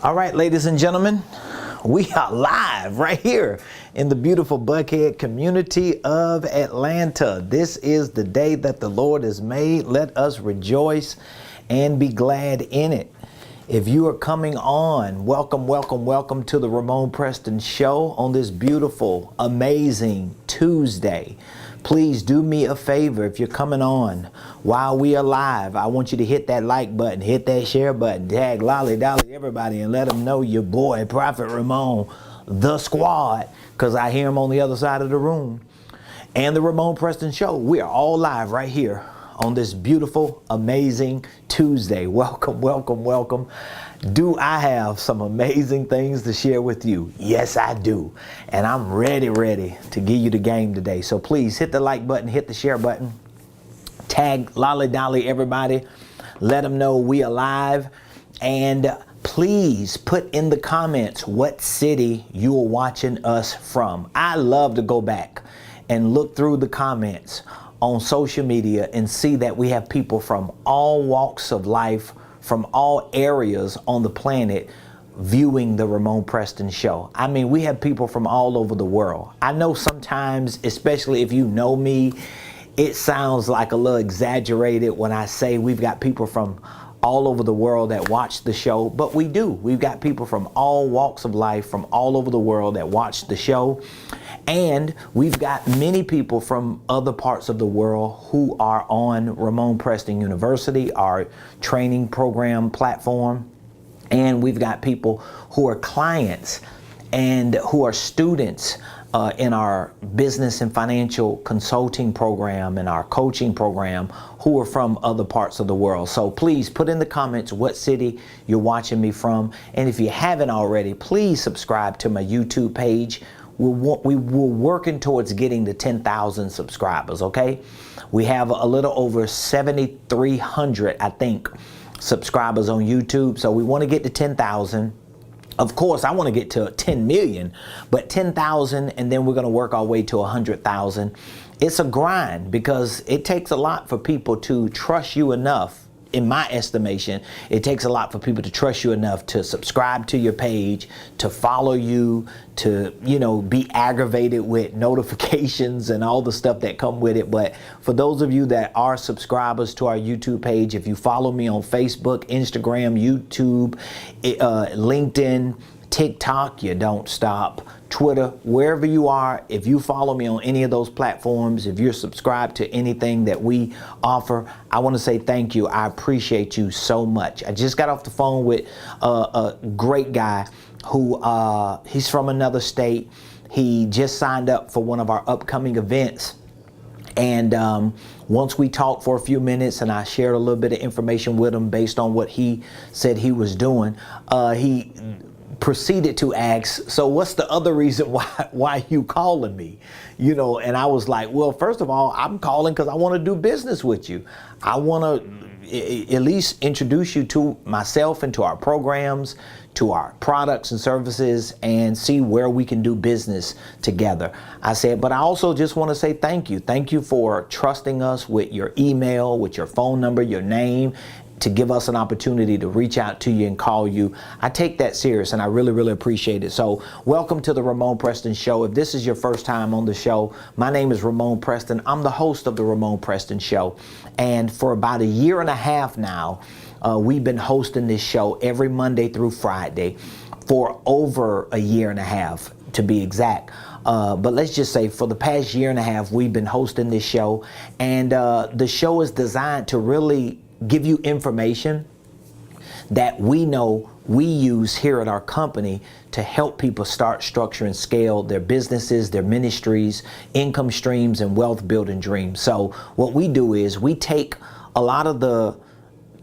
All right, ladies and gentlemen, we are live right here in the beautiful Buckhead community of Atlanta. This is the day that the Lord has made. Let us rejoice and be glad in it. If you are coming on, welcome to the Ramonepreston Show on this beautiful, amazing Tuesday. Please do me a favor if you're coming on while we are live. I want you to hit that like button, hit that share button, tag Lolly Dolly everybody, and let them know your boy Prophet Ramon, the squad, because I hear him on the other side of the room. And the Ramonepreston Show. We are all live right here on this beautiful, amazing Tuesday. Welcome. Do I have some amazing things to share with you? Yes, I do. And I'm ready to give you the game today. So please hit the like button, hit the share button, tag Lolly Dolly everybody, let them know we are live, and please put in the comments what city you are watching us from. I love to go back and look through the comments on social media and see that we have people from all walks of life, from all areas on the planet viewing the Ramonepreston Show. I mean, we have people from all over the world. I know sometimes, especially if you know me, it sounds like a little exaggerated when I say we've got people from all over the world that watch the show, but we do. We've got people from all walks of life, from all over the world that watch the show. And we've got many people from other parts of the world who are on Ramonepreston University, our training program platform. And we've got people who are clients and who are students in our business and financial consulting program and our coaching program who are from other parts of the world. So please put in the comments what city you're watching me from. And if you haven't already, please subscribe to my YouTube page. We're working towards getting to 10,000 subscribers, okay? We have a little over 7,300, I think, subscribers on YouTube. So we want to get to 10,000. Of course, I want to get to 10 million, but 10,000, and then we're going to work our way to 100,000. It's a grind because it takes a lot for people to trust you enough. In my estimation, it takes a lot for people to trust you enough to subscribe to your page, to follow you, to, be aggravated with notifications and all the stuff that come with it. But for those of you that are subscribers to our YouTube page, if you follow me on Facebook, Instagram, YouTube, LinkedIn, TikTok, you don't stop, Twitter, wherever you are, if you follow me on any of those platforms, if you're subscribed to anything that we offer, I want to say thank you. I appreciate you so much. I just got off the phone with a great guy who he's from another state. He just signed up for one of our upcoming events. And once we talked for a few minutes and I shared a little bit of information with him based on what he said he was doing, he proceeded to ask, so what's the other reason why you calling me? And I was like, well, first of all, I'm calling because I want to do business with you. I want to at least introduce you to myself and to our programs, to our products and services, and see where we can do business together. I said, but I also just want to say thank you. Thank you for trusting us with your email, with your phone number, your name, to give us an opportunity to reach out to you and call you. I take that serious and I really appreciate it. So welcome to the Ramonepreston Show. If this is your first time on the show, my name is Ramonepreston. I'm the host of the Ramonepreston Show. And for about a year and a half now, we've been hosting this show every Monday through Friday for over a year and a half, to be exact. But let's just say for the past year and a half, we've been hosting this show. And the show is designed to really give you information that we know we use here at our company to help people start, structure, and scale their businesses, their ministries, income streams, and wealth building dreams. So what we do is we take a lot of the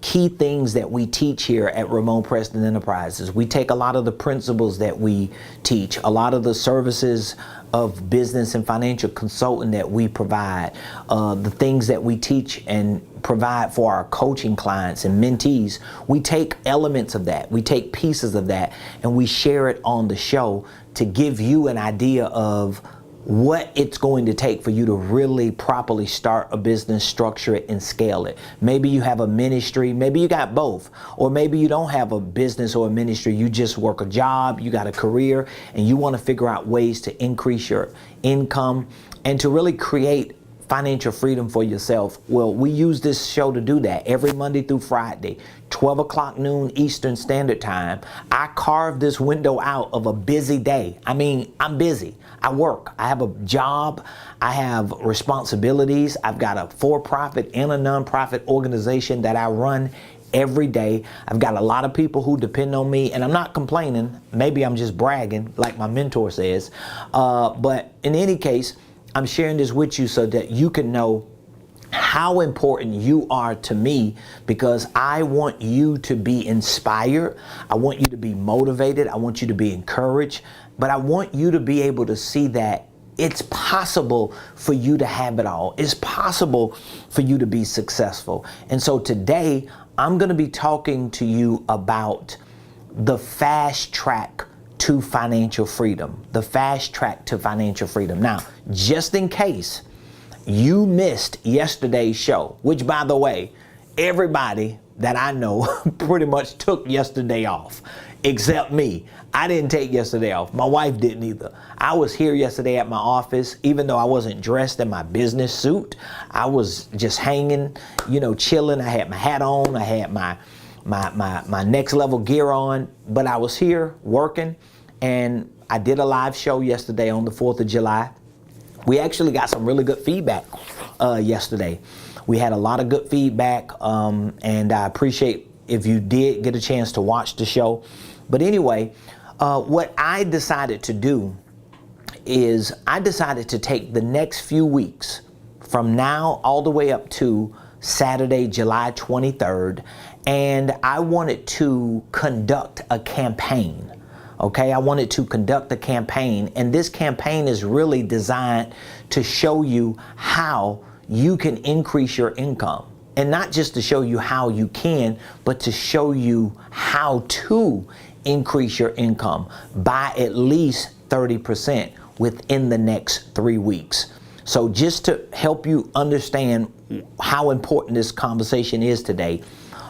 key things that we teach here at Ramonepreston Enterprises. We take a lot of the principles that we teach, a lot of the services of business and financial consulting that we provide, the things that we teach and provide for our coaching clients and mentees. We take elements of that, we take pieces of that, and we share it on the show to give you an idea of what it's going to take for you to really properly start a business, structure it, and scale it. Maybe you have a ministry, maybe you got both, or maybe you don't have a business or a ministry, you just work a job, you got a career, and you want to figure out ways to increase your income and to really create financial freedom for yourself. Well, we use this show to do that every Monday through Friday, 12 o'clock noon Eastern Standard Time. I carve this window out of a busy day. I mean, I'm busy. I work. I have a job. I have responsibilities. I've got a for-profit and a nonprofit organization that I run every day. I've got a lot of people who depend on me, and I'm not complaining. Maybe I'm just bragging, like my mentor says. But in any case, I'm sharing this with you so that you can know how important you are to me, because I want you to be inspired. I want you to be motivated. I want you to be encouraged. But I want you to be able to see that it's possible for you to have it all. It's possible for you to be successful. And so today, I'm going to be talking to you about the fast track to financial freedom. The fast track to financial freedom. Now, just in case you missed yesterday's show, which, by the way, everybody that I know pretty much took yesterday off, except me. I didn't take yesterday off. My wife didn't either. I was here yesterday at my office, even though I wasn't dressed in my business suit. I was just hanging, chilling. I had my hat on. I had my next level gear on, but I was here working, and I did a live show yesterday on the 4th of July. We actually got some really good feedback yesterday. We had a lot of good feedback, and I appreciate if you did get a chance to watch the show. But anyway, what I decided to do is I decided to take the next few weeks from now all the way up to Saturday, July 23rd, and I wanted to conduct a campaign. Okay, I wanted to conduct a campaign, and this campaign is really designed to show you how you can increase your income. And not just to show you how you can, but to show you how to increase your income by at least 30% within the next 3 weeks. So just to help you understand how important this conversation is today,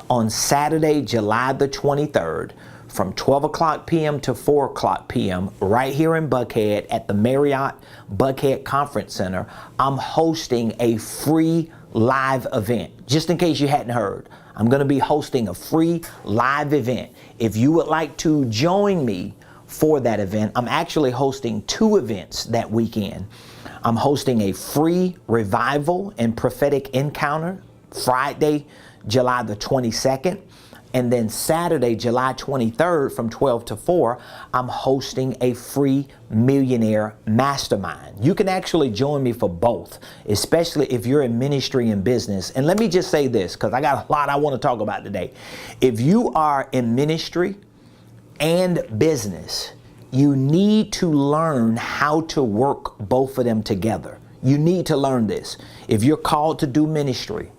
on Saturday, July the 23rd, from 12 o'clock p.m. to 4 o'clock p.m. right here in Buckhead at the Marriott Buckhead Conference Center, I'm hosting a free live event. Just in case you hadn't heard, I'm going to be hosting a free live event. If you would like to join me for that event, I'm actually hosting 2 events that weekend. I'm hosting a free revival and prophetic encounter Friday, July the 22nd. And then Saturday, July 23rd from 12 to 4, I'm hosting a free millionaire mastermind. You can actually join me for both, especially if you're in ministry and business. And let me just say this, because I got a lot I want to talk about today. If you are in ministry and business, you need to learn how to work both of them together. You need to learn this. If you're called to do ministry,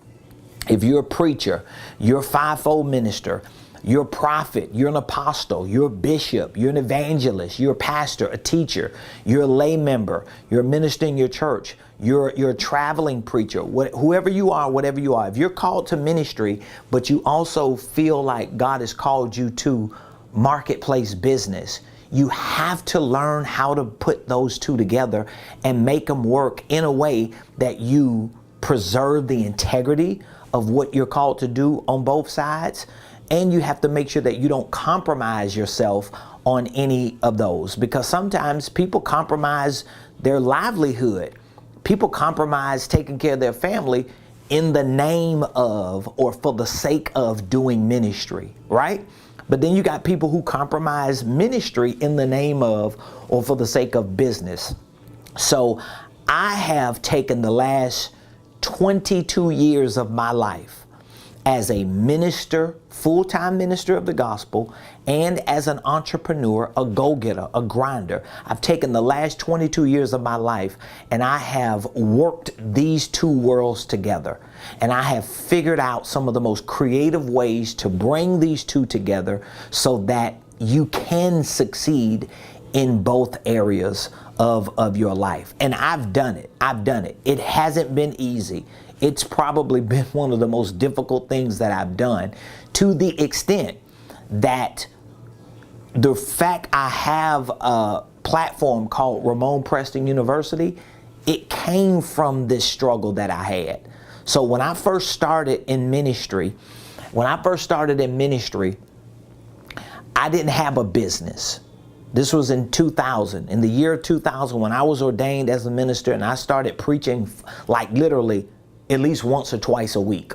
if you're a preacher, you're a fivefold minister, you're a prophet, you're an apostle, you're a bishop, you're an evangelist, you're a pastor, a teacher, you're a lay member, you're a minister in your church, you're a traveling preacher, whoever you are, whatever you are. If you're called to ministry, but you also feel like God has called you to marketplace business, you have to learn how to put those two together and make them work in a way that you preserve the integrity of what you're called to do on both sides. And you have to make sure that you don't compromise yourself on any of those, because sometimes people compromise their livelihood. People compromise taking care of their family in the name of or for the sake of doing ministry, right? But then you got people who compromise ministry in the name of or for the sake of business. So I have taken the last 22 years of my life as a minister, full-time minister of the gospel, and as an entrepreneur, a go-getter, a grinder. I've taken the last 22 years of my life and I have worked these two worlds together. And I have figured out some of the most creative ways to bring these two together so that you can succeed in both areas of your life. And I've done it. I've done it. It hasn't been easy. It's probably been one of the most difficult things that I've done, to the extent that the fact I have a platform called Ramonepreston University, it came from this struggle that I had. So when I first started in ministry, I didn't have a business. This was in 2000, in the year 2000, when I was ordained as a minister, and I started preaching like literally at least once or twice a week.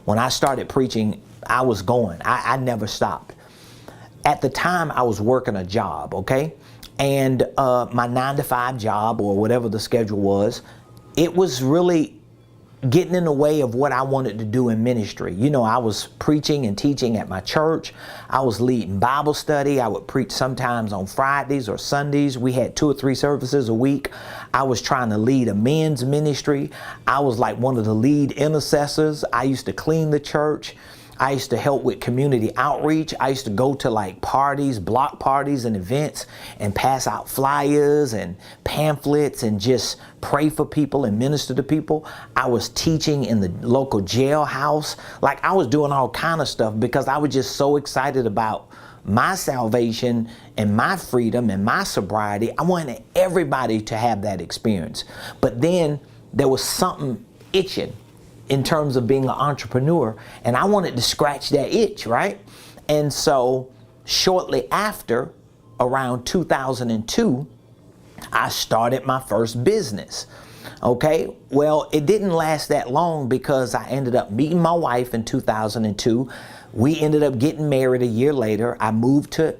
When I started preaching, I was going. I never stopped. At the time, I was working a job, okay? And my 9-to-5 job, or whatever the schedule was, it was really getting in the way of what I wanted to do in ministry. You know, I was preaching and teaching at my church. I was leading Bible study. I would preach sometimes on Fridays or Sundays. We had 2 or 3 services a week. I was trying to lead a men's ministry. I was like one of the lead intercessors. I used to clean the church. I used to help with community outreach. I used to go to like parties, block parties and events, and pass out flyers and pamphlets and just pray for people and minister to people. I was teaching in the local jailhouse. Like, I was doing all kind of stuff because I was just so excited about my salvation and my freedom and my sobriety. I wanted everybody to have that experience. But then there was something itching in terms of being an entrepreneur, and I wanted to scratch that itch, right? And so shortly after, around 2002, I started my first business. Okay, well, it didn't last that long because I ended up meeting my wife in 2002. We ended up getting married a year later. I moved to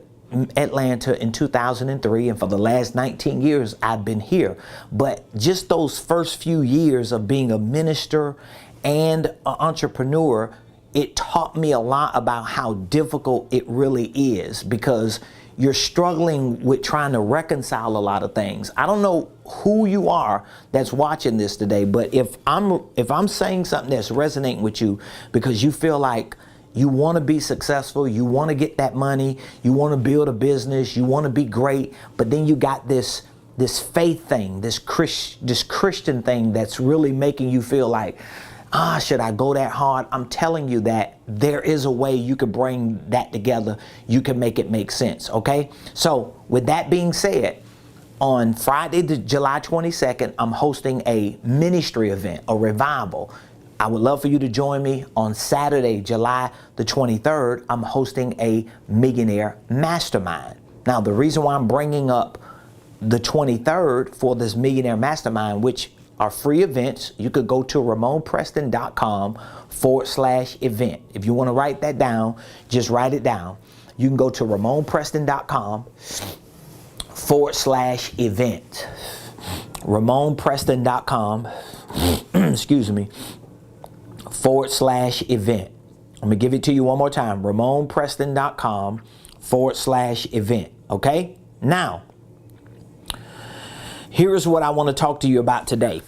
Atlanta in 2003, and for the last 19 years I've been here. But just those first few years of being a minister and an entrepreneur, it taught me a lot about how difficult it really is, because you're struggling with trying to reconcile a lot of things. I don't know who you are that's watching this today, but if I'm saying something that's resonating with you because you feel like you want to be successful, you want to get that money, you want to build a business, you want to be great, but then you got this faith thing, this Christian thing that's really making you feel like, should I go that hard? I'm telling you that there is a way you can bring that together. You can make it make sense, okay? So with that being said, on Friday, July 22nd, I'm hosting a ministry event, a revival. I would love for you to join me. On Saturday, July the 23rd, I'm hosting a millionaire mastermind. Now, the reason why I'm bringing up the 23rd for this millionaire mastermind, which are free events, you could go to ramonepreston.com/event. If you want to write that down, just write it down. You can go to ramonepreston.com/event. ramonepreston.com, excuse me, /event. I'm going to give it to you one more time. ramonepreston.com/event. Okay? Now, here's what I want to talk to you about today.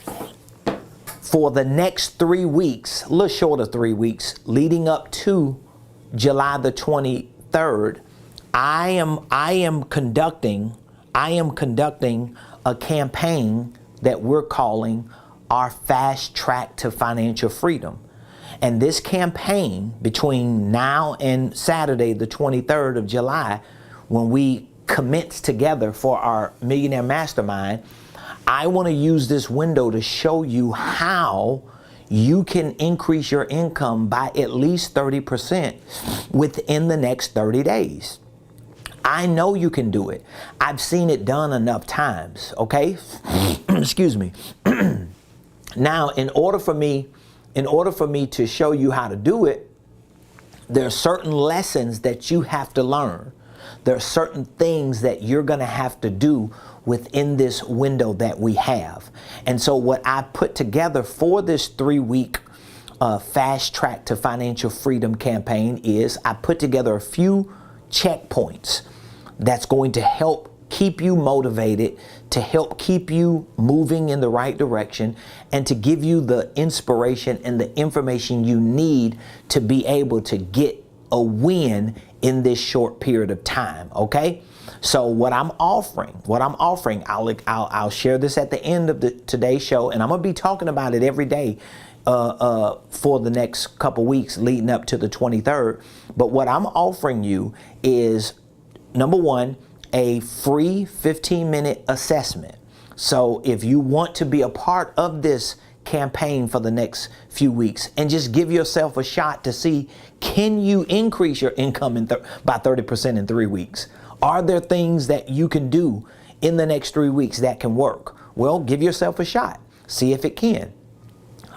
For the next 3 weeks, a little short of 3 weeks, leading up to July the 23rd, I am conducting a campaign that we're calling our Fast Track to Financial Freedom. And this campaign, between now and Saturday, the 23rd of July, when we commence together for our Millionaire Mastermind, I want to use this window to show you how you can increase your income by at least 30% within the next 30 days. I know you can do it. I've seen it done enough times, okay? Excuse me. Now, in order for me to show you how to do it, there are certain lessons that you have to learn. There are certain things that you're going to have to do within this window that we have. And so what I put together for this 3-week Fast Track to Financial Freedom campaign is I put together a few checkpoints that's going to help keep you motivated, to help keep you moving in the right direction, and to give you the inspiration and the information you need to be able to get a win in this short period of time, okay? So what I'm offering, I'll share this at the end of today's show, and I'm gonna be talking about it every day for the next couple weeks leading up to the 23rd. But what I'm offering you is, number one, a free 15-minute assessment. So if you want to be a part of this campaign for the next few weeks and just give yourself a shot to see, can you increase your income by 30% in 3 weeks? Are there things that you can do in the next 3 weeks that can work? Well, give yourself a shot. See if it can.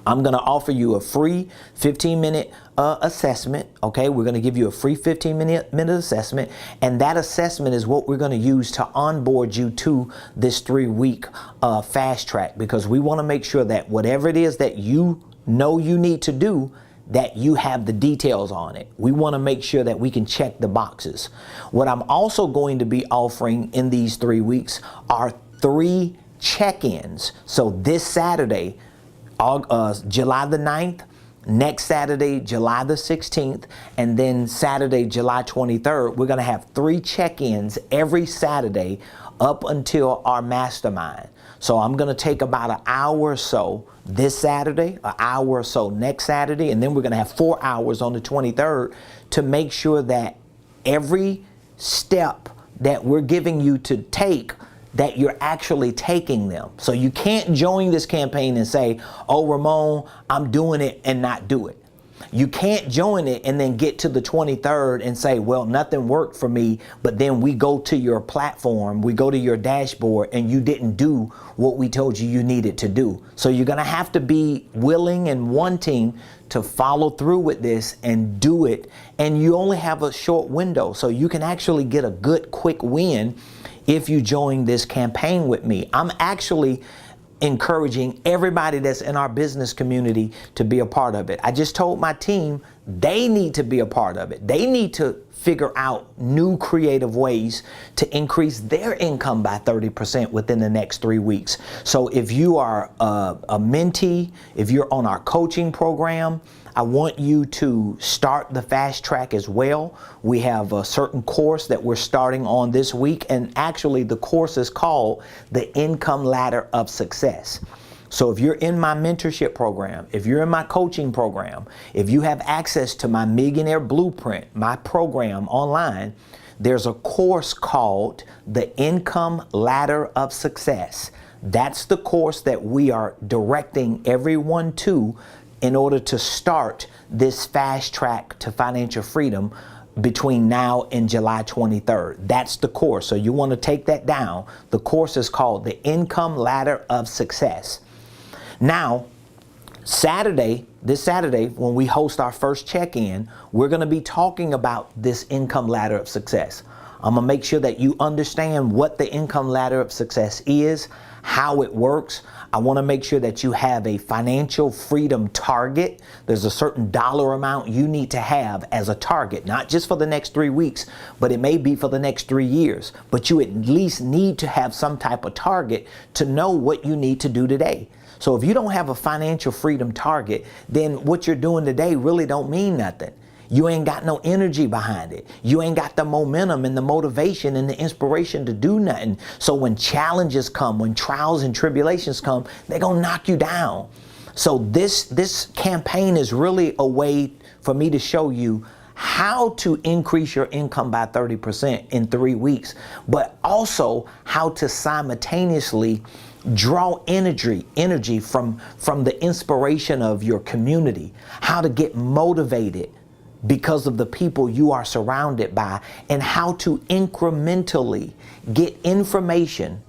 I'm going to offer you a free 15-minute assessment. Okay, we're going to give you a free 15-minute assessment, and that assessment is what we're going to use to onboard you to this 3-week fast track, because we want to make sure that whatever it is that you know you need to do, that you have the details on it. We want to make sure that we can check the boxes. What I'm also going to be offering in these 3 weeks are 3 check-ins. So this Saturday, July the 9th, next Saturday, July the 16th, and then Saturday, July 23rd, we're going to have 3 check-ins every Saturday up until our mastermind. So I'm going to take about an hour or so this Saturday, an hour or so next Saturday, and then we're going to have 4 hours on the 23rd to make sure that every step that we're giving you to take, that you're actually taking them. So you can't join this campaign and say, oh, Ramon, I'm doing it, and not do it. You can't join it and then get to the 23rd and say, well, nothing worked for me, but then we go to your platform, we go to your dashboard, and you didn't do what we told you needed to do. So you're gonna have to be willing and wanting to follow through with this and do it. And you only have a short window, so you can actually get a good quick win if you join this campaign with me. I'm actually encouraging everybody that's in our business community to be a part of it. I just told my team they need to be a part of it. They need to figure out new creative ways to increase their income by 30% within the next 3 weeks. So if you are a mentee, if you're on our coaching program, I want you to start the fast track as well. We have a certain course that we're starting on this week, and actually the course is called the Income Ladder of Success. So if you're in my mentorship program, if you're in my coaching program, if you have access to my Millionaire Blueprint, my program online, there's a course called the Income Ladder of Success. That's the course that we are directing everyone to in order to start this fast track to financial freedom between now and July 23rd. That's the course. So you want to take that down. The course is called the Income Ladder of Success. Now, this Saturday, when we host our first check-in, we're going to be talking about this income ladder of success. I'm going to make sure that you understand what the income ladder of success is, how it works. I want to make sure that you have a financial freedom target. There's a certain dollar amount you need to have as a target, not just for the next 3 weeks, but it may be for the next 3 years. But you at least need to have some type of target to know what you need to do today. So if you don't have a financial freedom target, then what you're doing today really don't mean nothing. You ain't got no energy behind it. You ain't got the momentum and the motivation and the inspiration to do nothing. So when challenges come, when trials and tribulations come, they're going to knock you down. So this campaign is really a way for me to show you how to increase your income by 30% in 3 weeks, but also how to simultaneously draw energy from the inspiration of your community, how to get motivated because of the people you are surrounded by, and how to incrementally get information,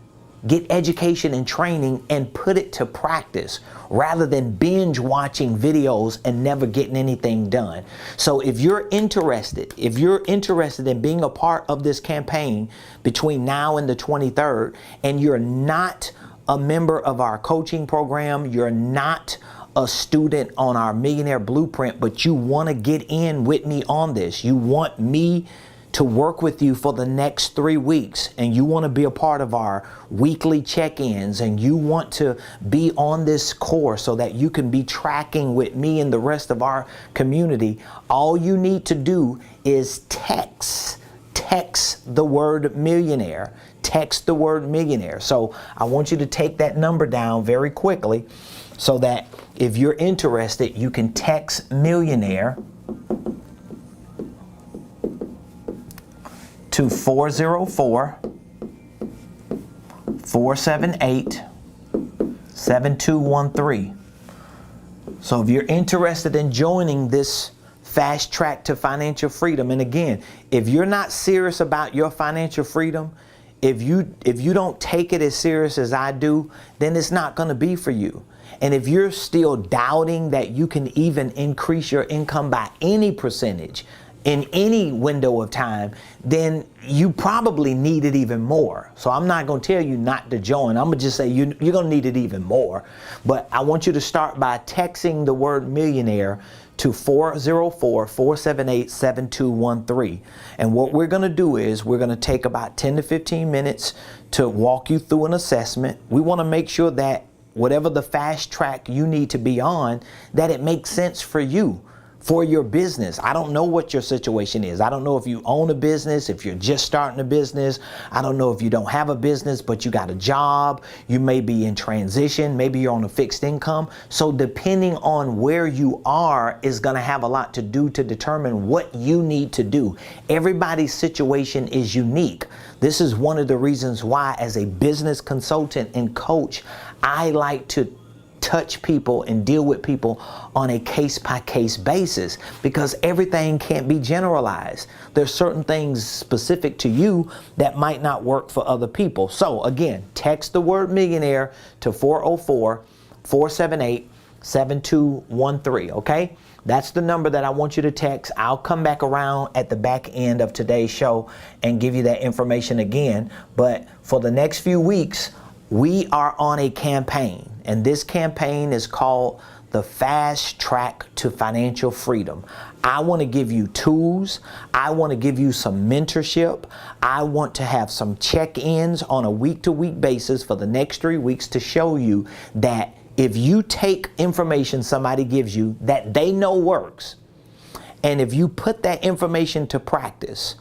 get education and training, and put it to practice rather than binge watching videos and never getting anything done. So if you're interested in being a part of this campaign between now and the 23rd, and you're not a member of our coaching program, you're not a student on our Millionaire Blueprint, but you want to get in with me on this, you want me to work with you for the next 3 weeks, and you want to be a part of our weekly check-ins, and you want to be on this course so that you can be tracking with me and the rest of our community, all you need to do is text text the word millionaire. Text the word millionaire. So I want you to take that number down very quickly so that if you're interested, you can text millionaire to 404-478-7213. So if you're interested in joining this fast track to financial freedom, and again, if you're not serious about your financial freedom, if you don't take it as serious as I do, then it's not going to be for you. And if you're still doubting that you can even increase your income by any percentage in any window of time, then you probably need it even more. So I'm not going to tell you not to join. I'm going to just say you're going to need it even more. But I want you to start by texting the word millionaire to 404-478-7213. And what we're going to do is we're going to take about 10 to 15 minutes to walk you through an assessment. We want to make sure that whatever the fast track you need to be on, that it makes sense for you, for your business. I don't know what your situation is. I don't know if you own a business, if you're just starting a business. I don't know if you don't have a business, but you got a job. You may be in transition. Maybe you're on a fixed income. So depending on where you are is going to have a lot to do to determine what you need to do. Everybody's situation is unique. This is one of the reasons why, as a business consultant and coach, I like to touch people and deal with people on a case-by-case basis, because everything can't be generalized. There's certain things specific to you that might not work for other people. So again, text the word millionaire to 404-478-7213, okay? That's the number that I want you to text. I'll come back around at the back end of today's show and give you that information again. But for the next few weeks, we are on a campaign, and this campaign is called the Fast Track to Financial Freedom. I want to give you tools. I want to give you some mentorship. I want to have some check-ins on a week-to-week basis for the next 3 weeks to show you that if you take information somebody gives you that they know works, and if you put that information to practice,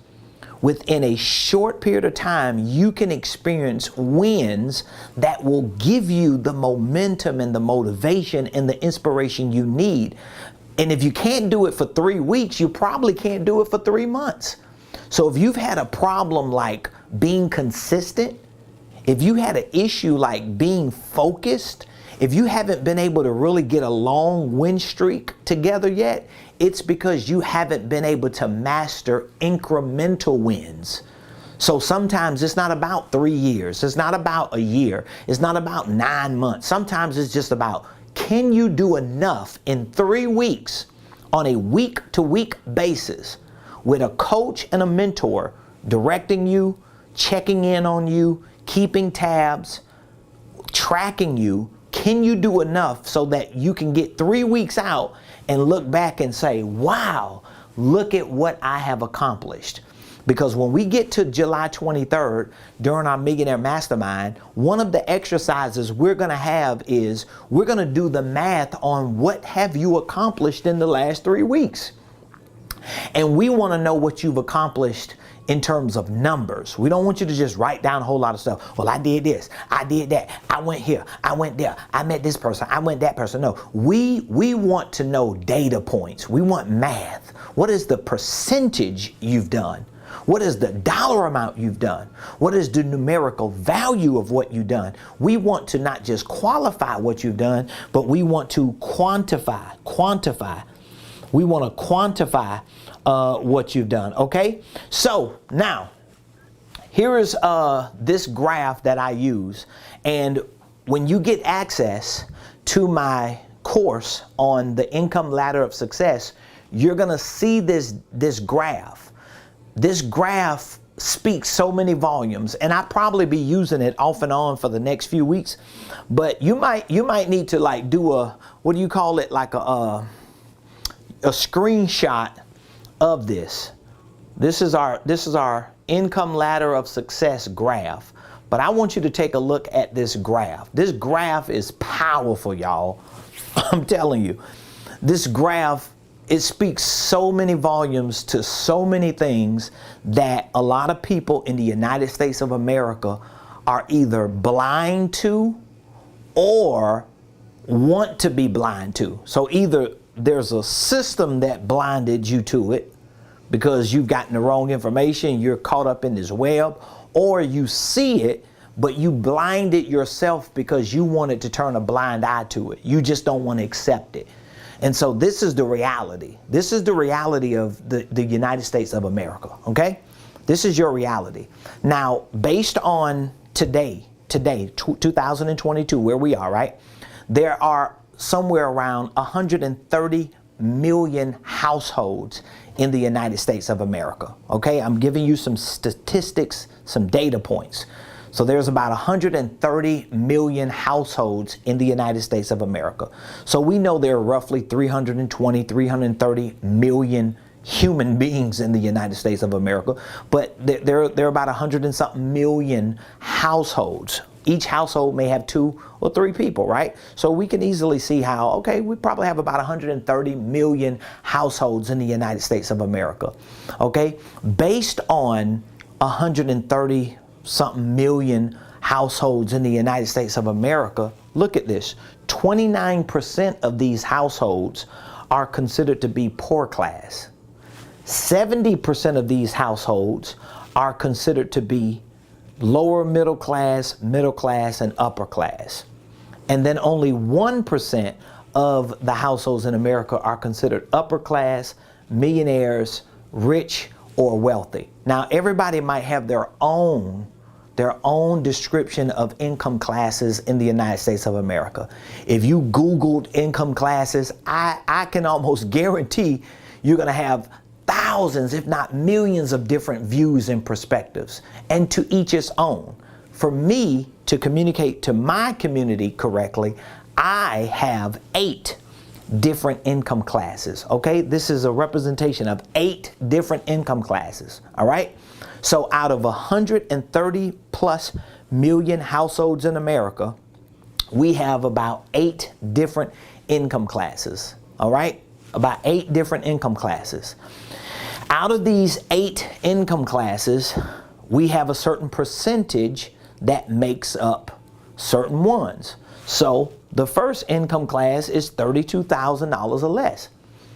within a short period of time, you can experience wins that will give you the momentum and the motivation and the inspiration you need. And if you can't do it for 3 weeks, you probably can't do it for 3 months. So if you've had a problem like being consistent, if you had an issue like being focused, if you haven't been able to really get a long win streak together yet, it's because you haven't been able to master incremental wins. So sometimes it's not about 3 years. It's not about a year. It's not about 9 months. Sometimes it's just about, can you do enough in 3 weeks on a week-to-week basis with a coach and a mentor directing you, checking in on you, keeping tabs, tracking you? Can you do enough so that you can get 3 weeks out and look back and say, wow, look at what I have accomplished? Because when we get to July 23rd, during our Millionaire Mastermind, one of the exercises we're going to have is we're going to do the math on what have you accomplished in the last 3 weeks. And we want to know what you've accomplished in terms of numbers. We don't want you to just write down a whole lot of stuff. Well, I did this, I did that, I went here, I went there, I met this person, I went that person. No, we want to know data points. We want math. What is the percentage you've done? What is the dollar amount you've done? What is the numerical value of what you've done? We want to not just qualify what you've done, but we want to quantify. We want to quantify what you've done, okay? So now, here is this graph that I use. And when you get access to my course on the income ladder of success, you're going to see this graph. This graph speaks so many volumes, and I'll probably be using it off and on for the next few weeks. But you might need to like do a, what do you call it, like a screenshot of this. This is our income ladder of success graph. But I want you to take a look at this graph. This graph is powerful, y'all. I'm telling you. This graph it speaks so many volumes to so many things that a lot of people in the United States of America are either blind to or want to be blind to. So either there's a system that blinded you to it because you've gotten the wrong information, you're caught up in this web, or you see it, but you blinded yourself because you wanted to turn a blind eye to it. You just don't want to accept it. And so this is the reality. This is the reality of the United States of America, okay? This is your reality. Now, based on today, 2022, where we are, right? There are somewhere around 130 million households in the United States of America, okay? I'm giving you some statistics, some data points. So there's about 130 million households in the United States of America. So we know there are roughly 330 million human beings in the United States of America, but there are about 100 and something million households. Each household may have 2 or 3 people, right? So we can easily see how, okay, we probably have about 130 million households in the United States of America, okay? Based on 130 something million households in the United States of America, look at this. 29% of these households are considered to be poor class. 70% of these households are considered to be lower middle class, and upper class. And then only 1% of the households in America are considered upper class, millionaires, rich, or wealthy. Now, everybody might have their own description of income classes in the United States of America. If you Googled income classes, I can almost guarantee you're going to have thousands, if not millions, of different views and perspectives, and to each its own. For me to communicate to my community correctly, I have 8 different income classes, okay? This is a representation of 8 different income classes, all right? So out of 130 plus million households in America, we have about 8 different income classes, all right? About 8 different income classes. Out of these 8 income classes, we have a certain percentage that makes up certain ones. So the first income class is $32,000 or less.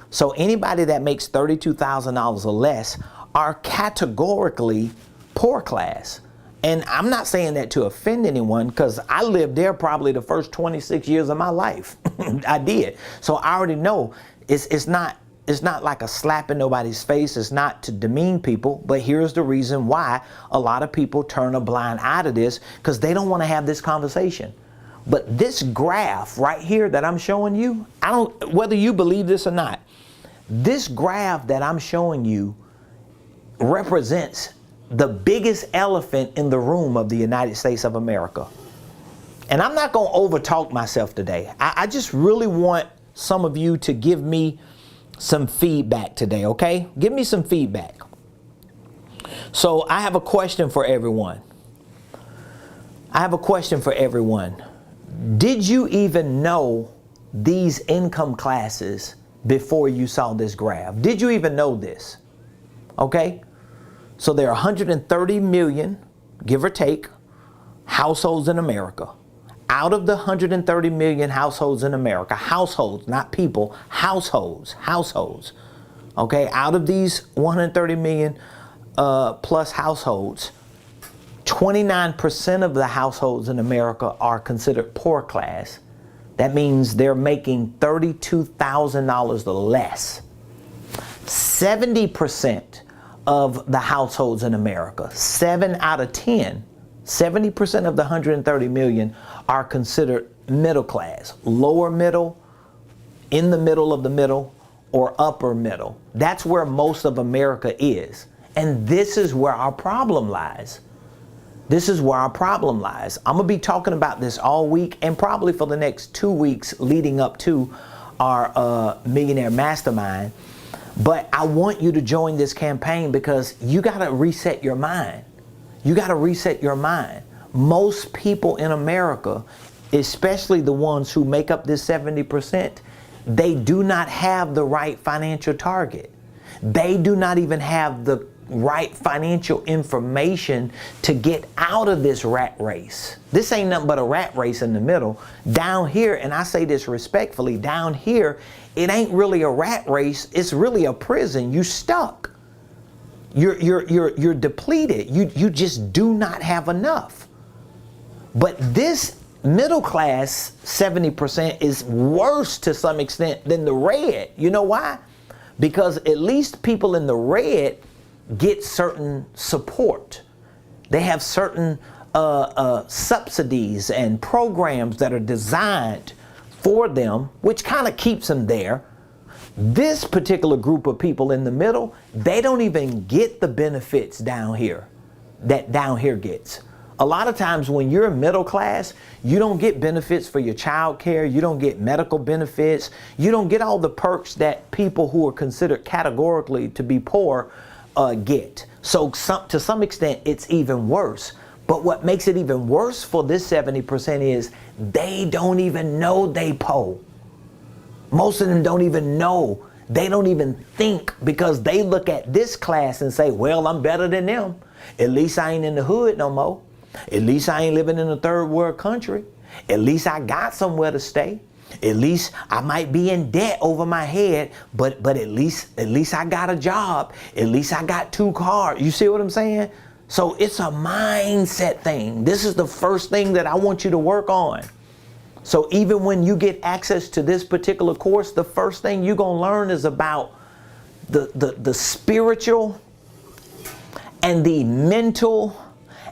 So anybody that makes $32,000 or less are categorically poor class. And I'm not saying that to offend anyone, because I lived there probably the first 26 years of my life. I did. So I already know it's not like a slap in nobody's face. It's not to demean people. But here's the reason why a lot of people turn a blind eye to this, because they don't want to have this conversation. But this graph right here that I'm showing you, whether you believe this or not, this graph that I'm showing you represents the biggest elephant in the room of the United States of America. And I'm not going to overtalk myself today. I just really want some of you to give me some feedback today, okay? Give me some feedback. So I have a question for everyone. Did you even know these income classes before you saw this graph? Did you even know this? Okay? So there are 130 million, give or take, households in America. Out of the 130 million households in America, households, not people, households. Okay? Out of these 130 million plus households, 29% of the households in America are considered poor class. That means they're making $32,000 or less. 70% of the households in America, 7 out of 10, 70% of the 130 million are considered middle class, lower middle, in the middle of the middle, or upper middle. That's where most of America is. And this is where our problem lies. I'm going to be talking about this all week and probably for the next 2 weeks leading up to our Millionaire Mastermind. But I want you to join this campaign because you got to reset your mind. Most people in America, especially the ones who make up this 70%, they do not have the right financial target. They do not even have the right financial information to get out of this rat race. This ain't nothing but a rat race in the middle. Down here, and I say this respectfully, down here, it ain't really a rat race. It's really a prison. You stuck. You're depleted. You just do not have enough. But this middle class 70% is worse to some extent than the red. You know why? Because at least people in the red get certain support. They have certain subsidies and programs that are designed for them, which kind of keeps them there. This particular group of people in the middle, they don't even get the benefits down here that down here gets. A lot of times when you're middle class, you don't get benefits for your child care, you don't get medical benefits, you don't get all the perks that people who are considered categorically to be poor get. So to some extent, it's even worse. But what makes it even worse for this 70% is they don't even know they poor. Most of them don't even know. They don't even think, because they look at this class and say, well, I'm better than them. At least I ain't in the hood no more. At least I ain't living in a third world country. At least I got somewhere to stay. At least I might be in debt over my head, but at least I got a job. At least I got 2 cars. You see what I'm saying? So it's a mindset thing. This is the first thing that I want you to work on. So even when you get access to this particular course, the first thing you're going to learn is about the spiritual and the mental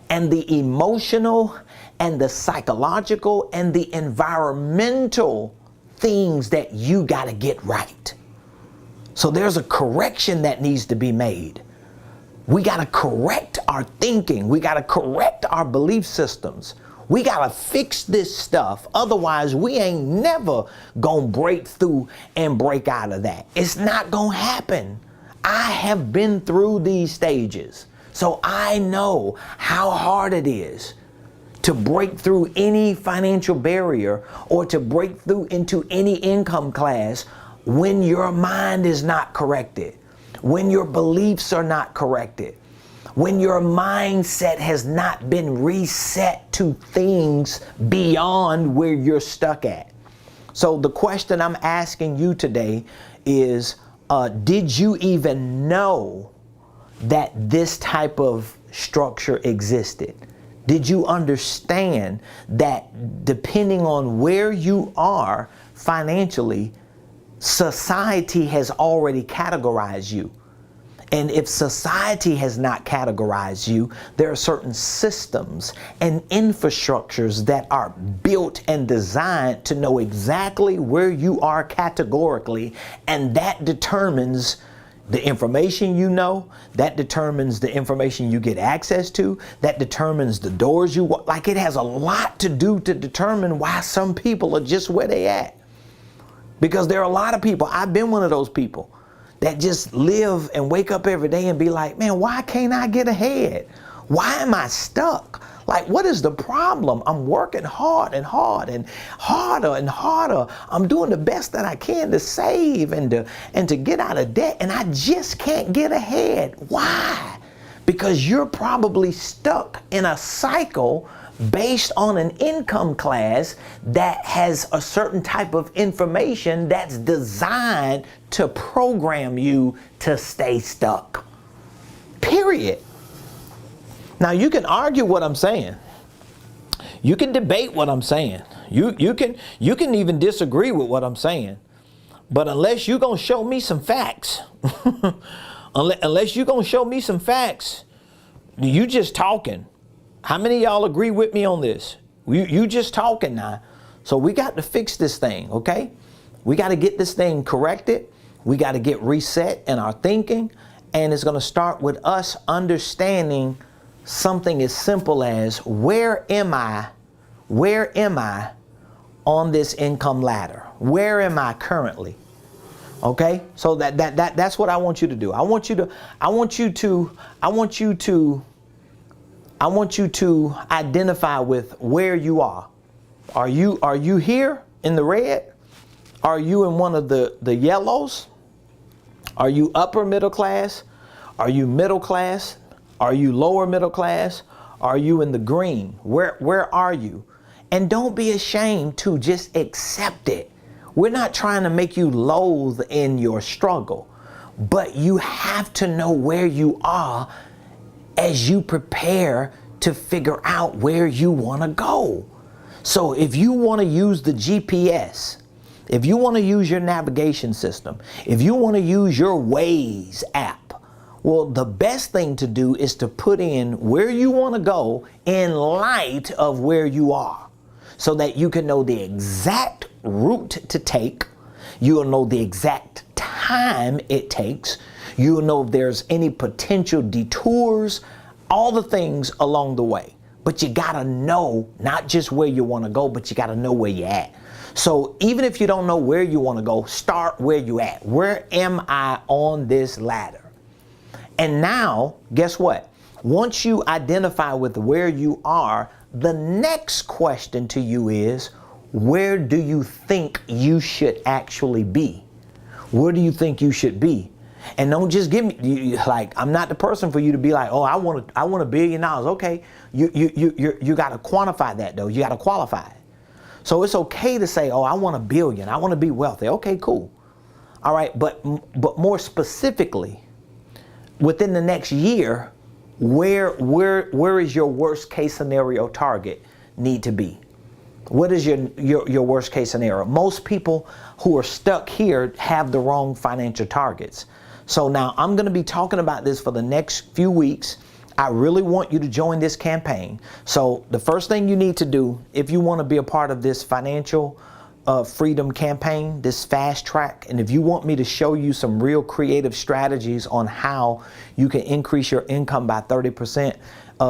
and the emotional and the psychological and the environmental things that you got to get right. So there's a correction that needs to be made. We got to correct our thinking. We got to correct our belief systems. We got to fix this stuff. Otherwise, we ain't never going to break through and break out of that. It's not going to happen. I have been through these stages. So I know how hard it is to break through any financial barrier or to break through into any income class when your mind is not corrected, when your beliefs are not corrected, when your mindset has not been reset to things beyond where you're stuck at. So the question I'm asking you today is, did you even know that this type of structure existed? Did you understand that depending on where you are financially, society has already categorized you? And if society has not categorized you, there are certain systems and infrastructures that are built and designed to know exactly where you are categorically, and that determines the information you know, that determines the information you get access to, that determines the doors you walk. Like, it has a lot to do to determine why some people are just where they at. Because there are a lot of people, I've been one of those people, that just live and wake up every day and be like, man, why can't I get ahead? Why am I stuck? Like, what is the problem? I'm working hard and hard and harder and harder. I'm doing the best that I can to save and to get out of debt, and I just can't get ahead. Why? Because you're probably stuck in a cycle based on an income class that has a certain type of information that's designed to program you to stay stuck. Period. Now, you can argue what I'm saying. You can debate what I'm saying. You can even disagree with what I'm saying. But unless you're going to show me some facts, unless you're going to show me some facts, you just talking. How many of y'all agree with me on this? You just talking now. So we got to fix this thing, okay? We got to get this thing corrected. We got to get reset in our thinking. And it's going to start with us understanding something as simple as, where am I on this income ladder? Where am I currently? Okay? So that's what I want you to do. I want you to identify with where you are. Are you here in the red? Are you in one of the yellows? Are you upper middle class? Are you middle class? Are you lower middle class? Are you in the green? Where are you? And don't be ashamed to just accept it. We're not trying to make you loathe in your struggle, but you have to know where you are as you prepare to figure out where you want to go. So if you want to use the GPS, if you want to use your navigation system, if you want to use your Waze app, well, the best thing to do is to put in where you want to go in light of where you are, so that you can know the exact route to take. You'll know the exact time it takes. You'll know if there's any potential detours, all the things along the way. But you gotta know not just where you want to go, but you gotta know where you're at. So even if you don't know where you want to go, start where you at. Where am I on this ladder? And now, guess what? Once you identify with where you are, the next question to you is, where do you think you should actually be? Where do you think you should be? And don't just give me, like, I'm not the person for you to be like, oh, I want $1 billion. Okay, you got to quantify that though. You got to qualify it. So it's okay to say, oh, I want $1 billion. I want to be wealthy. Okay, cool. All right, but more specifically, within the next year, where is your worst case scenario target need to be? What is your worst case scenario? Most people who are stuck here have the wrong financial targets. So now I'm going to be talking about this for the next few weeks. I really want you to join this campaign. So the first thing you need to do, if you want to be a part of this financial freedom campaign, this fast track, and if you want me to show you some real creative strategies on how you can increase your income by 30%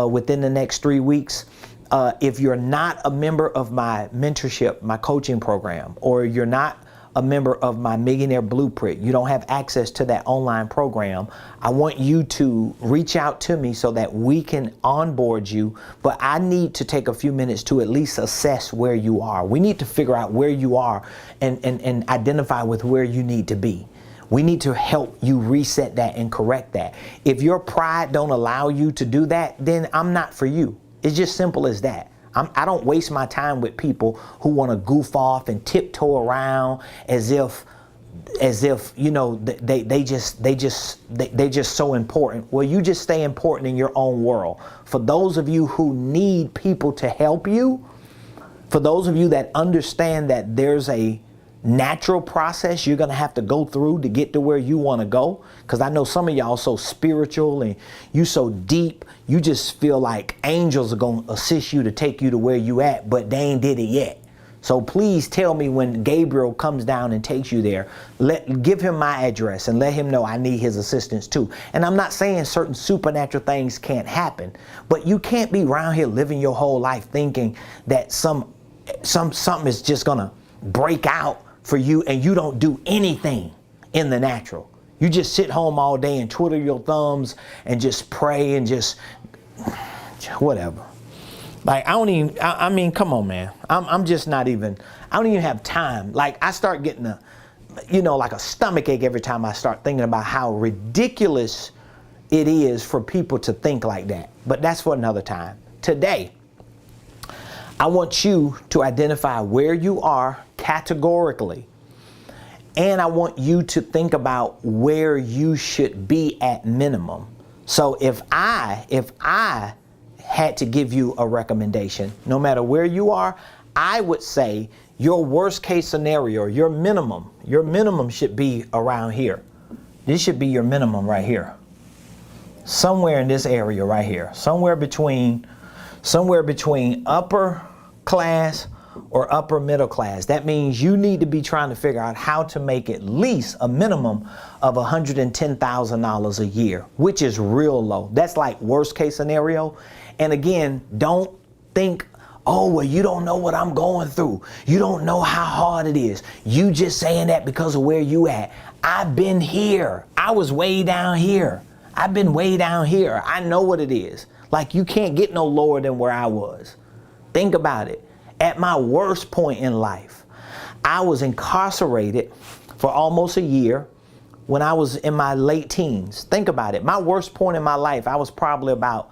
within the next 3 weeks, if you're not a member of my mentorship, my coaching program, or you're not a member of my Millionaire Blueprint, you don't have access to that online program, I want you to reach out to me so that we can onboard you. But I need to take a few minutes to at least assess where you are. We need to figure out where you are and identify with where you need to be. We need to help you reset that and correct that. If your pride don't allow you to do that, then I'm not for you. It's just simple as that. I don't waste my time with people who want to goof off and tiptoe around as if you know they just so important. Well, you just stay important in your own world. For those of you who need people to help you, for those of you that understand that there's a natural process you're going to have to go through to get to where you want to go, because I know some of y'all so spiritual and you so deep, you just feel like angels are going to assist you to take you to where you at, but they ain't did it yet. So please tell me when Gabriel comes down and takes you there, give him my address and let him know I need his assistance too. And I'm not saying certain supernatural things can't happen, but you can't be around here living your whole life thinking that something is just going to break out for you and you don't do anything in the natural. You just sit home all day and twiddle your thumbs and just pray and just whatever. Like, I mean, come on, man. I'm just not even, I don't even have time. Like, I start getting like a stomach ache every time I start thinking about how ridiculous it is for people to think like that. But that's for another time. Today, I want you to identify where you are categorically. And I want you to think about where you should be at minimum. So if I had to give you a recommendation, no matter where you are, I would say your worst case scenario, your minimum should be around here. This should be your minimum right here. Somewhere in this area right here. Somewhere between upper class or upper middle class. That means you need to be trying to figure out how to make at least a minimum of $110,000 a year, which is real low. That's like worst case scenario. And again, don't think, oh, well, you don't know what I'm going through. You don't know how hard it is. You just saying that because of where you at. I've been here. I was way down here. I've been way down here. I know what it is. Like, you can't get no lower than where I was. Think about it. At my worst point in life, I was incarcerated for almost a year when I was in my late teens. Think about it. My worst point in my life, I was probably about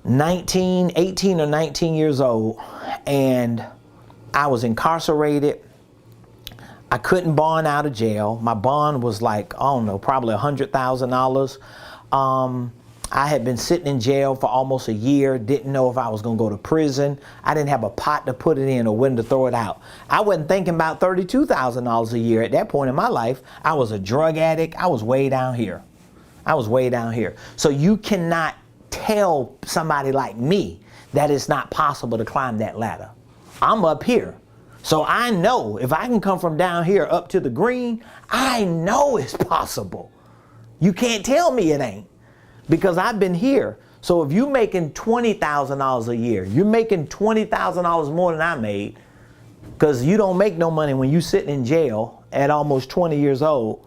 18 or 19 years old, and I was incarcerated. I couldn't bond out of jail. My bond was like, I don't know, probably $100,000. I had been sitting in jail for almost a year, didn't know if I was going to go to prison. I didn't have a pot to put it in or when to throw it out. I wasn't thinking about $32,000 a year at that point in my life. I was a drug addict. I was way down here. So you cannot tell somebody like me that it's not possible to climb that ladder. I'm up here. So I know if I can come from down here up to the green, I know it's possible. You can't tell me it ain't, because I've been here. So if you're making $20,000 a year, you're making $20,000 more than I made, because you don't make no money when you're sitting in jail at almost 20 years old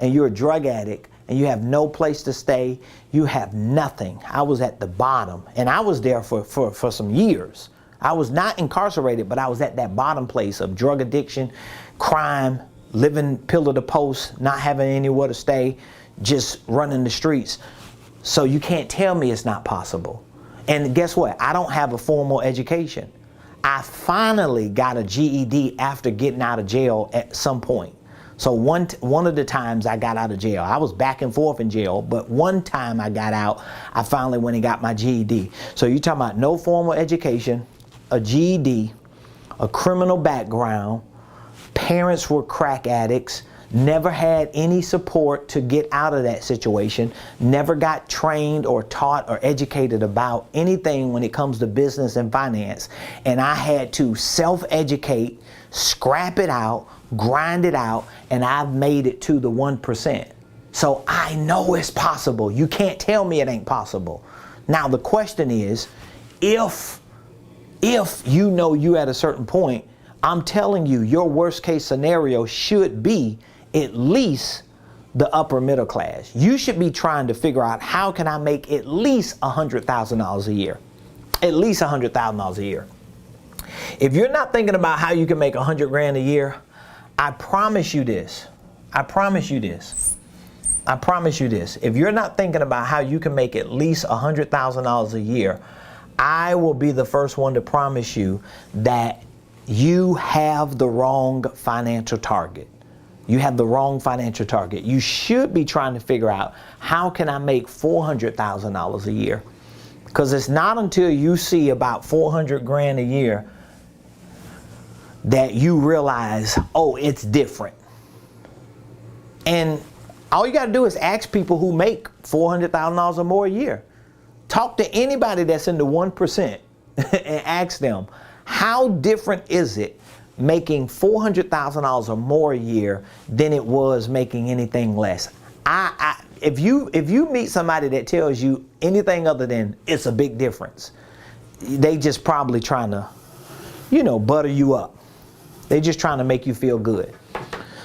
and you're a drug addict and you have no place to stay, you have nothing. I was at the bottom, and I was there for some years. I was not incarcerated, but I was at that bottom place of drug addiction, crime, living pillar to post, not having anywhere to stay, just running the streets. So you can't tell me it's not possible. And guess what? I don't have a formal education. I finally got a GED after getting out of jail at some point. So one of the times I got out of jail, I was back and forth in jail, but one time I got out, I finally went and got my GED. So you're talking about no formal education, a GED, a criminal background, parents were crack addicts, never had any support to get out of that situation, never got trained or taught or educated about anything when it comes to business and finance. And I had to self-educate, scrap it out, grind it out, and I've made it to the 1%. So I know it's possible. You can't tell me it ain't possible. Now the question is, if you know you at a certain point, I'm telling you, your worst case scenario should be at least the upper middle class. You should be trying to figure out, how can I make at least $100,000 a year? At least $100,000 a year. If you're not thinking about how you can make 100 grand a year, I promise you this. If you're not thinking about how you can make at least $100,000 a year, I will be the first one to promise you that you have the wrong financial target. You have the wrong financial target. You should be trying to figure out, how can I make $400,000 a year? Because it's not until you see about 400 grand a year that you realize, oh, it's different. And all you got to do is ask people who make $400,000 or more a year. Talk to anybody that's in the 1% and ask them, how different is it making $400,000 or more a year than it was making anything less? If you meet somebody that tells you anything other than it's a big difference, they just probably trying to, butter you up. They just trying to make you feel good.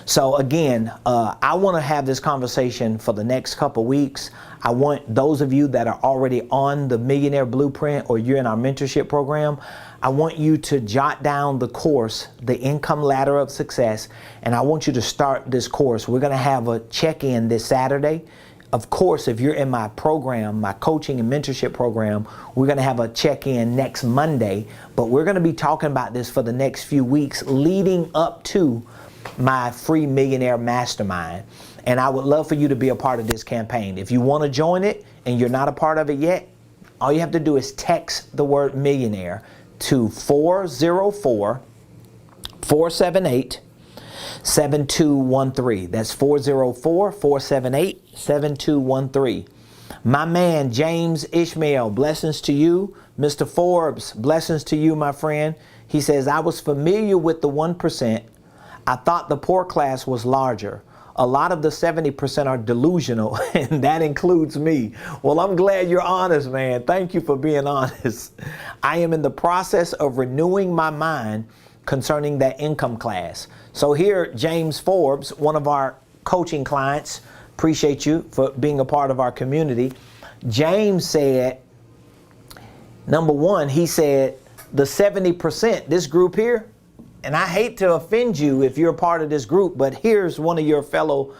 So again, I want to have this conversation for the next couple weeks. I want those of you that are already on the Millionaire Blueprint, or you're in our mentorship program, I want you to jot down the course, the Income Ladder of Success, and I want you to start this course. We're going to have a check-in this Saturday. Of course, if you're in my program, my coaching and mentorship program, we're going to have a check-in next Monday, but we're going to be talking about this for the next few weeks leading up to my free Millionaire Mastermind. And I would love for you to be a part of this campaign. If you want to join it and you're not a part of it yet, all you have to do is text the word millionaire to 404-478-7213. That's 404-478-7213. My man, James Ishmael, blessings to you. Mr. Forbes, blessings to you, my friend. He says, I was familiar with the 1%. I thought the poor class was larger. A lot of the 70% are delusional, and that includes me. Well, I'm glad you're honest, man. Thank you for being honest. I am in the process of renewing my mind concerning that income class. So here, James Forbes, one of our coaching clients, appreciate you for being a part of our community. James said, number one, he said, the 70%, this group here, and I hate to offend you if you're a part of this group, but here's one of your fellow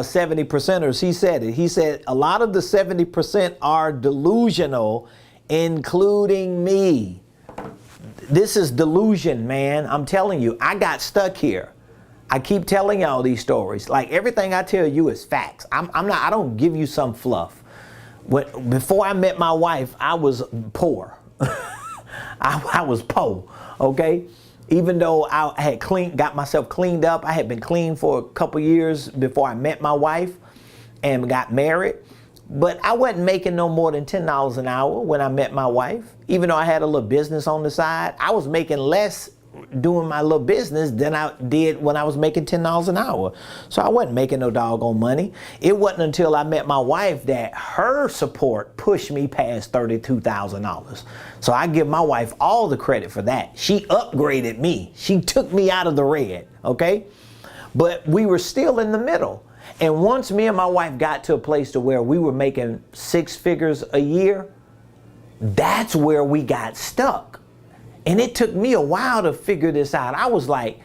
70 percenters. He said it. He said, a lot of the 70% are delusional, including me. This is delusion, man. I'm telling you, I got stuck here. I keep telling y'all these stories. Like, everything I tell you is facts. I don't give you some fluff. Before I met my wife, I was poor. I was poor, okay? Even though I had got myself cleaned up, I had been clean for a couple years before I met my wife and got married. But I wasn't making no more than $10 an hour when I met my wife. Even though I had a little business on the side, I was making less doing my little business than I did when I was making $10 an hour. So I wasn't making no doggone money. It wasn't until I met my wife that her support pushed me past $32,000. So I give my wife all the credit for that. She upgraded me. She took me out of the red, okay? But we were still in the middle. And once me and my wife got to a place to where we were making 6 figures a year, that's where we got stuck. And it took me a while to figure this out. I was like,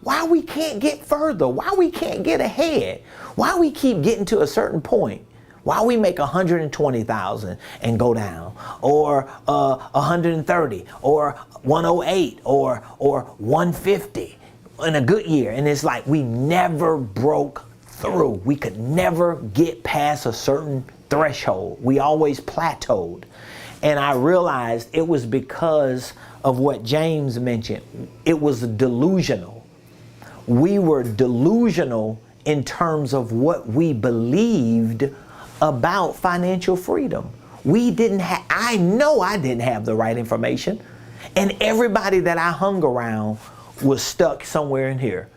why we can't get further? Why we can't get ahead? Why we keep getting to a certain point? Why we make 120,000 and go down, or 130, or 108, or 150 in a good year? And it's like we never broke through. We could never get past a certain threshold. We always plateaued. And I realized it was because of what James mentioned. It was delusional. We were delusional in terms of what we believed about financial freedom. I know I didn't have the right information. And everybody that I hung around was stuck somewhere in here.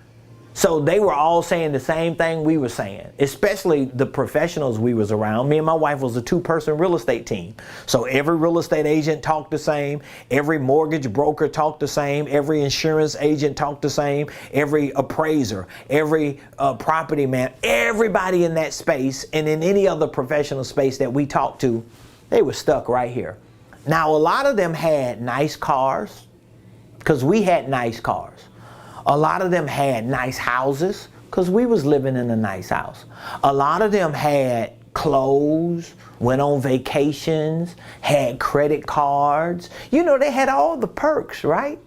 So they were all saying the same thing we were saying, especially the professionals we was around. Me and my wife was a 2-person real estate team. So every real estate agent talked the same. Every mortgage broker talked the same. Every insurance agent talked the same. Every appraiser, every property man, everybody in that space and in any other professional space that we talked to, they were stuck right here. Now, a lot of them had nice cars because we had nice cars. A lot of them had nice houses because we was living in a nice house. A lot of them had clothes, went on vacations, had credit cards. You know, they had all the perks, right?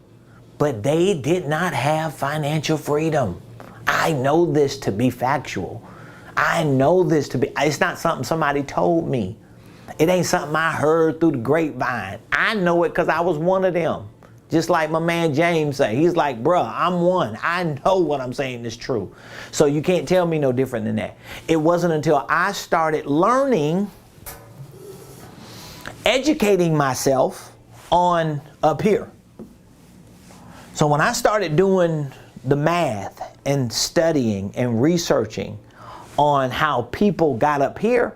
But they did not have financial freedom. I know this to be factual. I know this to be, it's not something somebody told me. It ain't something I heard through the grapevine. I know it because I was one of them. Just like my man James say, he's like, bruh, I'm one. I know what I'm saying is true. So you can't tell me no different than that. It wasn't until I started learning, educating myself on up here. So when I started doing the math and studying and researching on how people got up here,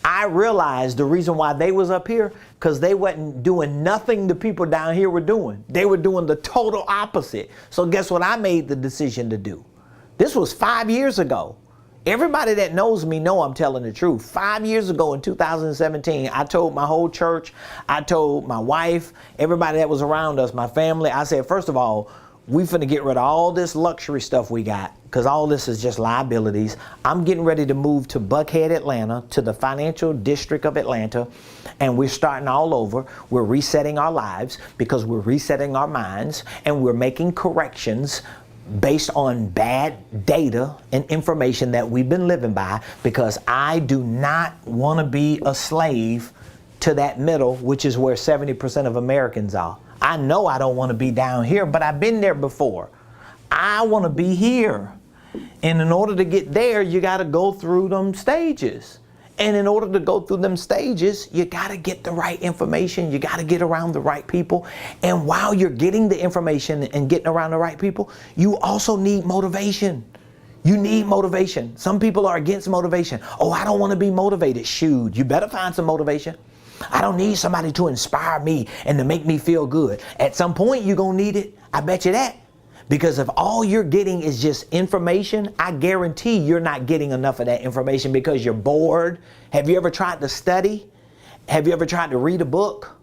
I realized the reason why they was up here, because they wasn't doing nothing the people down here were doing. They were doing the total opposite. So guess what I made the decision to do? This was 5 years ago. Everybody that knows me know I'm telling the truth. 5 years ago in 2017, I told my whole church, I told my wife, everybody that was around us, my family, I said, first of all, we finna get rid of all this luxury stuff we got, because all this is just liabilities. I'm getting ready to move to Buckhead, Atlanta, to the financial district of Atlanta, and we're starting all over. We're resetting our lives because we're resetting our minds, and we're making corrections based on bad data and information that we've been living by, because I do not want to be a slave to that middle, which is where 70% of Americans are. I know I don't want to be down here, but I've been there before. I want to be here. And in order to get there, you got to go through them stages. And in order to go through them stages, you got to get the right information. You got to get around the right people. And while you're getting the information and getting around the right people, you also need motivation. You need motivation. Some people are against motivation. Oh, I don't want to be motivated. Shoot, you better find some motivation. I don't need somebody to inspire me and to make me feel good. At some point, you're going to need it. I bet you that. Because if all you're getting is just information, I guarantee you're not getting enough of that information because you're bored. Have you ever tried to study? Have you ever tried to read a book?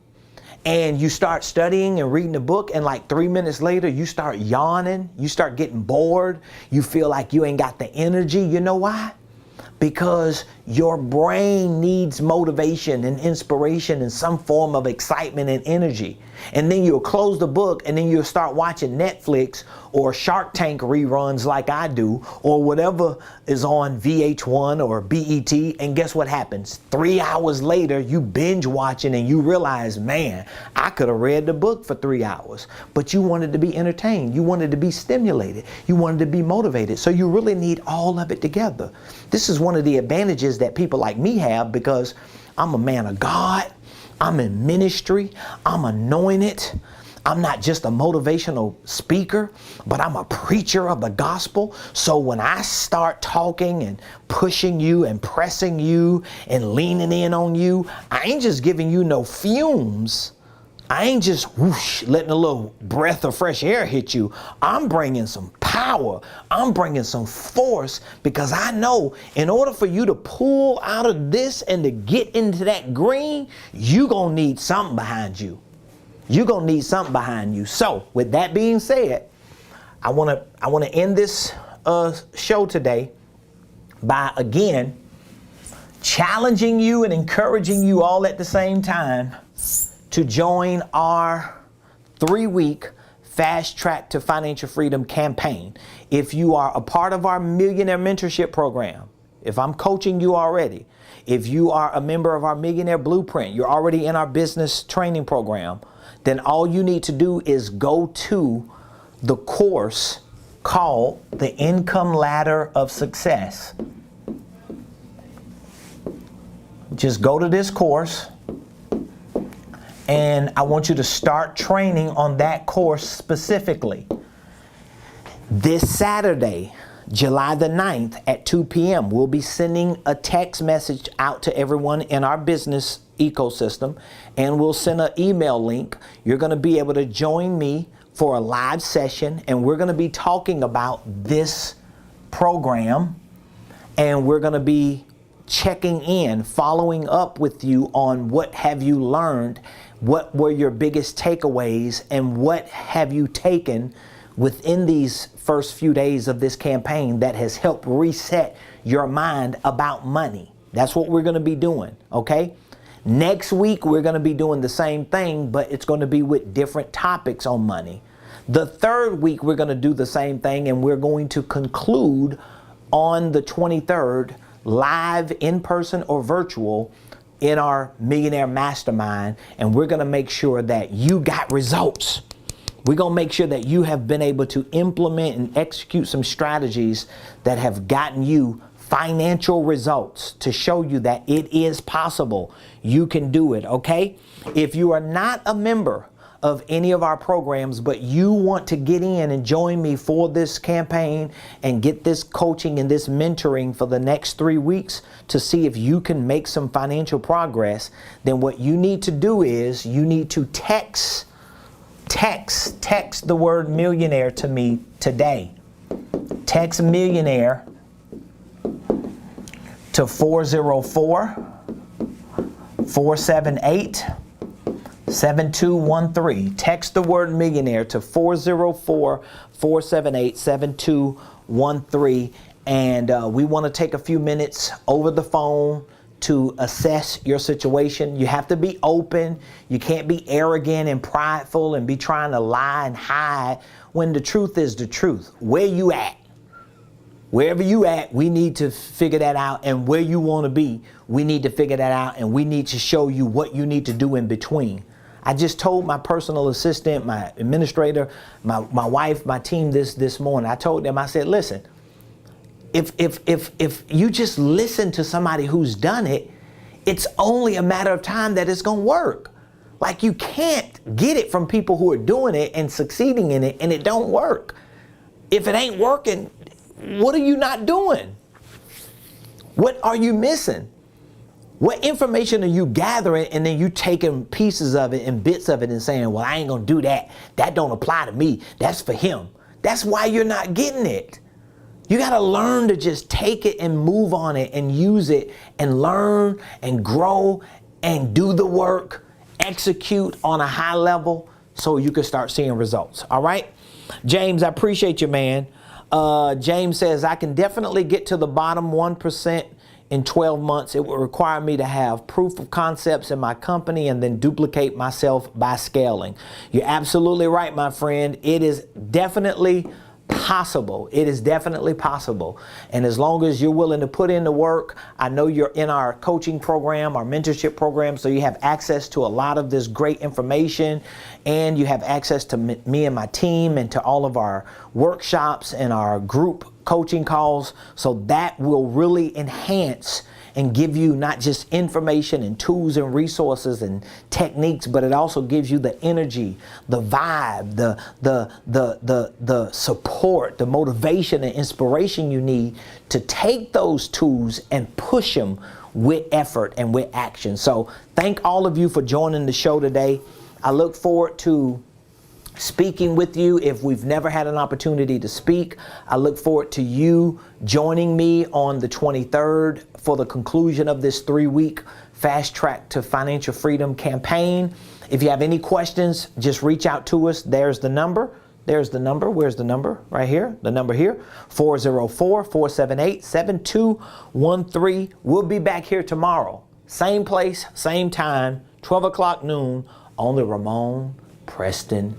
and you start studying and reading the book, and like 3 minutes later, you start yawning, you start getting bored, you feel like you ain't got the energy. You know why? Because your brain needs motivation and inspiration and some form of excitement and energy. And then you'll close the book and then you'll start watching Netflix or Shark Tank reruns like I do, or whatever is on VH1 or BET. And guess what happens? 3 hours later, you binge watching and you realize, man, I could have read the book for 3 hours. But you wanted to be entertained. You wanted to be stimulated. You wanted to be motivated. So you really need all of it together. This is one of the advantages that people like me have, because I'm a man of God. I'm in ministry. I'm anointed. I'm not just a motivational speaker, but I'm a preacher of the gospel. So when I start talking and pushing you and pressing you and leaning in on you, I ain't just giving you no fumes. I ain't just whoosh, letting a little breath of fresh air hit you. I'm bringing some power. I'm bringing some force, because I know in order for you to pull out of this and to get into that green, you gonna need something behind you. You're going to need something behind you. So with that being said, I want to end this show today by, again, challenging you and encouraging you all at the same time to join our 3-week Fast Track to Financial Freedom campaign. If you are a part of our Millionaire Mentorship Program, if I'm coaching you already, if you are a member of our Millionaire Blueprint, you're already in our business training program, then all you need to do is go to the course called The Income Ladder of Success. Just go to this course, and I want you to start training on that course specifically. This Saturday, July the 9th at 2 p.m., we'll be sending a text message out to everyone in our business ecosystem, and we'll send an email link. You're going to be able to join me for a live session, and we're going to be talking about this program, and we're going to be checking in, following up with you on what have you learned, what were your biggest takeaways, and what have you taken within these first few days of this campaign that has helped reset your mind about money. That's what we're going to be doing, okay? Next week, we're going to be doing the same thing, but it's going to be with different topics on money. The third week, we're going to do the same thing, and we're going to conclude on the 23rd, live, in person or virtual, in our Millionaire Mastermind, and we're going to make sure that you got results. We're going to make sure that you have been able to implement and execute some strategies that have gotten you financial results to show you that it is possible. You can do it, okay? If you are not a member of any of our programs, but you want to get in and join me for this campaign and get this coaching and this mentoring for the next 3 weeks to see if you can make some financial progress, then what you need to do is you need to text the word millionaire to me today. Text millionaire to 404-478-7213. Text the word millionaire to 404-478-7213. And we want to take a few minutes over the phone to assess your situation. You have to be open. You can't be arrogant and prideful and be trying to lie and hide when the truth is the truth. Where you at? Wherever you at, we need to figure that out. And where you want to be, we need to figure that out. And we need to show you what you need to do in between. I just told my personal assistant, my administrator, my wife, my team this morning. I told them, I said, listen, if you just listen to somebody who's done it, it's only a matter of time that it's going to work. Like, you can't get it from people who are doing it and succeeding in it and it don't work. If it ain't working, what are you not doing? What are you missing? What information are you gathering and then you taking pieces of it and bits of it and saying, well, I ain't going to do that. That don't apply to me. That's for him. That's why you're not getting it. You got to learn to just take it and move on it and use it and learn and grow and do the work execute on a high level so you can start seeing results. All right. James, I appreciate you, man. James says, I can definitely get to the bottom 1% in 12 months. It will require me to have proof of concepts in my company and then duplicate myself by scaling. You're absolutely right, my friend. It is definitely possible. It is definitely possible. And as long as you're willing to put in the work, I know you're in our coaching program, our mentorship program, so you have access to a lot of this great information, and you have access to me and my team and to all of our workshops and our group coaching calls. So that will really enhance and give you not just information and tools and resources and techniques, but it also gives you the energy, the vibe, the support, the motivation and inspiration you need to take those tools and push them with effort and with action. So thank all of you for joining the show today. I look forward to speaking with you if we've never had an opportunity to speak. I look forward to you joining me on the 23rd for the conclusion of this 3-week Fast Track to Financial Freedom campaign. If you have any questions, just reach out to us. There's the number. There's the number. Where's the number? Right here. The number here, 404-478-7213. We'll be back here tomorrow. Same place, same time, 12 o'clock noon on the Ramonepreston